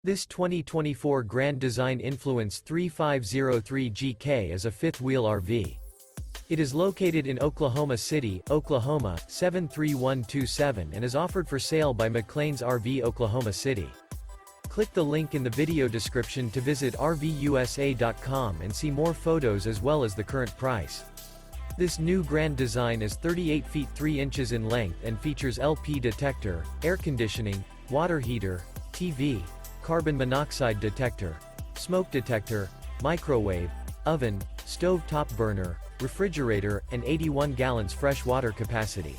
This 2024 Grand Design Influence 3503 GK is a fifth-wheel RV. It is located in Oklahoma City, Oklahoma, 73127 and is offered for sale by McClain's RV Oklahoma City. Click the link in the video description to visit RVUSA.com and see more photos as well as the current price. This new Grand Design is 38 feet 3 inches in length and features LP detector, air conditioning, water heater, TV, carbon monoxide detector, smoke detector, microwave, oven, stove top burner, refrigerator, and 81 gallons fresh water capacity.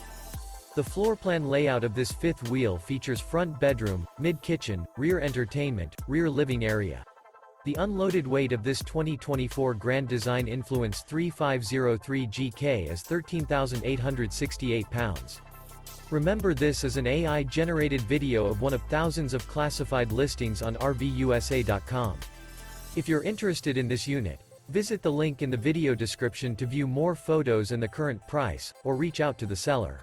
The floor plan layout of this fifth wheel features front bedroom, mid-kitchen, rear entertainment, rear living area. The unloaded weight of this 2024 Grand Design Influence 3503 GK is 13,868 pounds. Remember, this is an AI-generated video of one of thousands of classified listings on RVUSA.com. If you're interested in this unit, visit the link in the video description to view more photos and the current price, or reach out to the seller.